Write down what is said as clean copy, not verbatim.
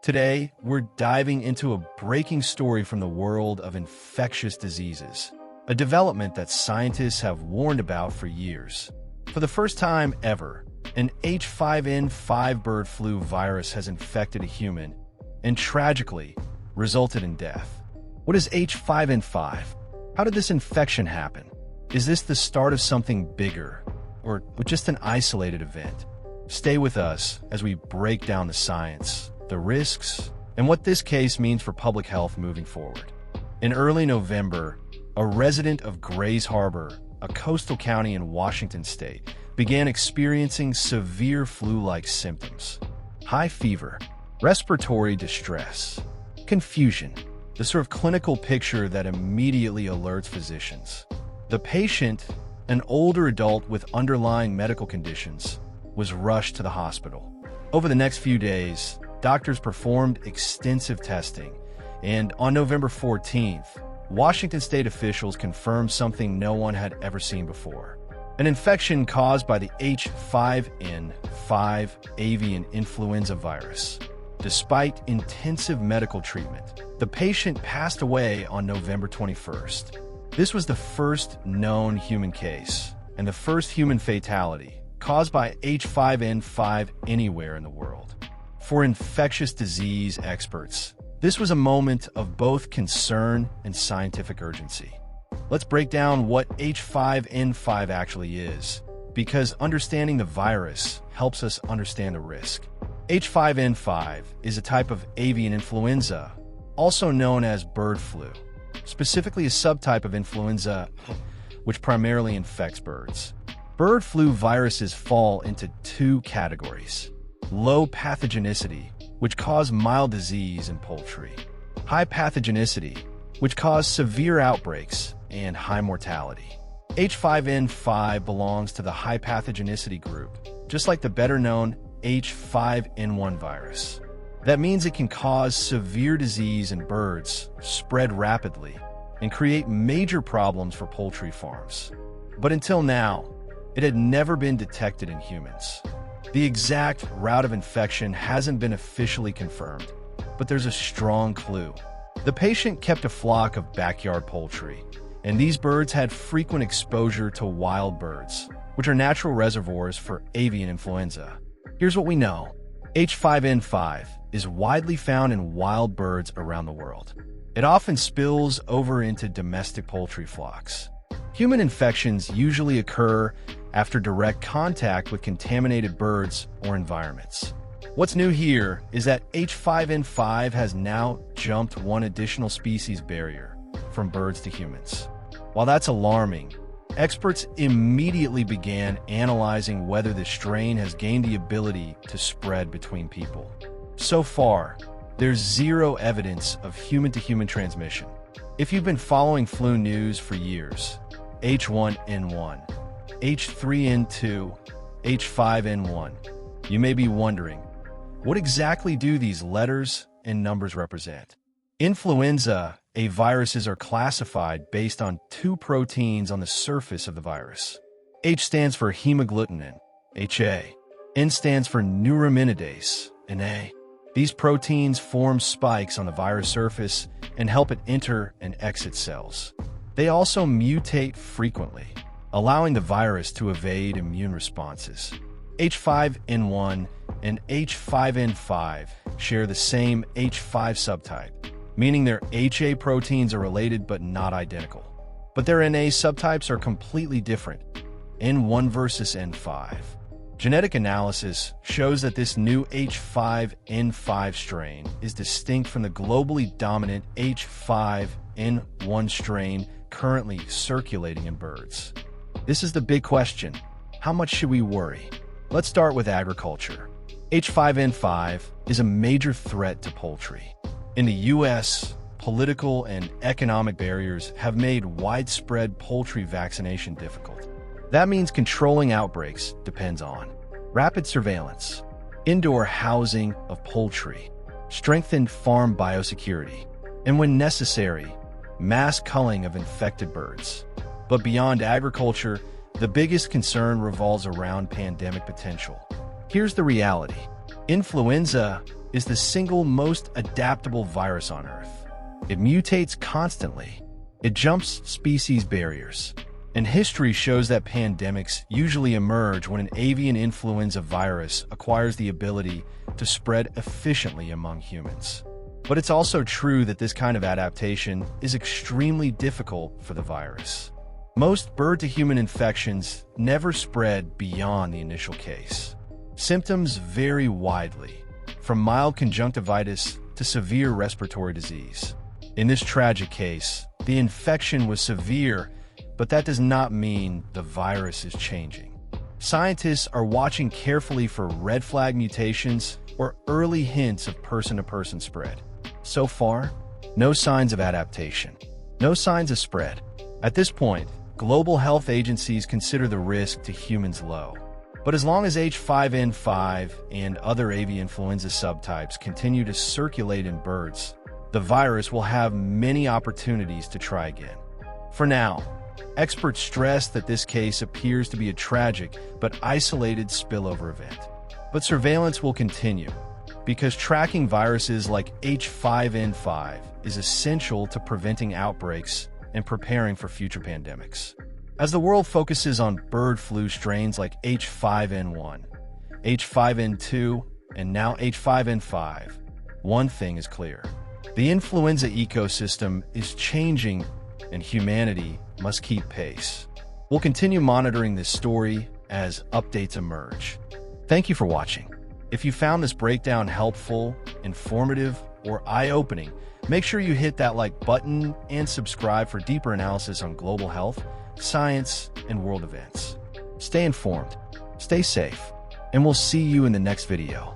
Today, we're diving into a breaking story from the world of infectious diseases, a development that scientists have warned about for years. For the first time ever, an H5N5 bird flu virus has infected a human and tragically resulted in death. What is H5N5? How did this infection happen? Is this the start of something bigger or just an isolated event? Stay with us as we break down the science, the risks, and what this case means for public health moving forward. In early November, a resident of Grays Harbor, a coastal county in Washington state, began experiencing severe flu-like symptoms. High fever, respiratory distress, confusion, the sort of clinical picture that immediately alerts physicians. The patient, an older adult with underlying medical conditions, was rushed to the hospital. Over the next few days, doctors performed extensive testing, and on November 14th, Washington state officials confirmed something no one had ever seen before: an infection caused by the H5N5 avian influenza virus. Despite intensive medical treatment, the patient passed away on November 21st. This was the first known human case and the first human fatality caused by H5N5 anywhere in the world. For infectious disease experts, this was a moment of both concern and scientific urgency. Let's break down what H5N5 actually is, because understanding the virus helps us understand the risk. H5N5 is a type of avian influenza, also known as bird flu, specifically a subtype of influenza which primarily infects birds. Bird flu viruses fall into two categories: low pathogenicity, which cause mild disease in poultry; high pathogenicity, which cause severe outbreaks and high mortality. H5N5 belongs to the high pathogenicity group, just like the better-known H5N1 virus. That means it can cause severe disease in birds, spread rapidly, and create major problems for poultry farms. But until now, it had never been detected in humans. The exact route of infection hasn't been officially confirmed, but there's a strong clue. The patient kept a flock of backyard poultry, and these birds had frequent exposure to wild birds, which are natural reservoirs for avian influenza. Here's what we know. H5N5 is widely found in wild birds around the world. It often spills over into domestic poultry flocks. Human infections usually occur after direct contact with contaminated birds or environments. What's new here is that H5N5 has now jumped one additional species barrier from birds to humans. While that's alarming, experts immediately began analyzing whether the strain has gained the ability to spread between people. So far, there's zero evidence of human-to-human transmission. If you've been following flu news for years, H1N1, H3N2, H5N1, you may be wondering, what exactly do these letters and numbers represent? Influenza A viruses are classified based on two proteins on the surface of the virus. H stands for hemagglutinin, HA. N stands for neuraminidase, NA. These proteins form spikes on the virus surface and help it enter and exit cells. They also mutate frequently, allowing the virus to evade immune responses. H5N1 and H5N5 share the same H5 subtype, meaning their HA proteins are related but not identical. But their NA subtypes are completely different, N1 versus N5. Genetic analysis shows that this new H5N5 strain is distinct from the globally dominant H5N1 strain currently circulating in birds. This is the big question. How much should we worry? Let's start with agriculture. H5N5 is a major threat to poultry. In the U.S., political and economic barriers have made widespread poultry vaccination difficult. That means controlling outbreaks depends on rapid surveillance, indoor housing of poultry, strengthened farm biosecurity, and when necessary, mass culling of infected birds. But beyond agriculture, the biggest concern revolves around pandemic potential. Here's the reality. Influenza is the single most adaptable virus on Earth. It mutates constantly. It jumps species barriers. And history shows that pandemics usually emerge when an avian influenza virus acquires the ability to spread efficiently among humans. But it's also true that this kind of adaptation is extremely difficult for the virus. Most bird-to-human infections never spread beyond the initial case. Symptoms vary widely, from mild conjunctivitis to severe respiratory disease. In this tragic case, the infection was severe, but that does not mean the virus is changing. Scientists are watching carefully for red flag mutations or early hints of person-to-person spread. So far, no signs of adaptation, no signs of spread. At this point, global health agencies consider the risk to humans low. But as long as H5N5 and other avian influenza subtypes continue to circulate in birds, the virus will have many opportunities to try again. For now, experts stress that this case appears to be a tragic but isolated spillover event. But surveillance will continue, because tracking viruses like H5N5 is essential to preventing outbreaks and preparing for future pandemics. As the world focuses on bird flu strains like H5N1, H5N2, and now H5N5, one thing is clear. The influenza ecosystem is changing, and humanity must keep pace. We'll continue monitoring this story as updates emerge. Thank you for watching. If you found this breakdown helpful, informative, or eye-opening, make sure you hit that like button and subscribe for deeper analysis on global health, science, and world events. Stay informed, stay safe, and we'll see you in the next video.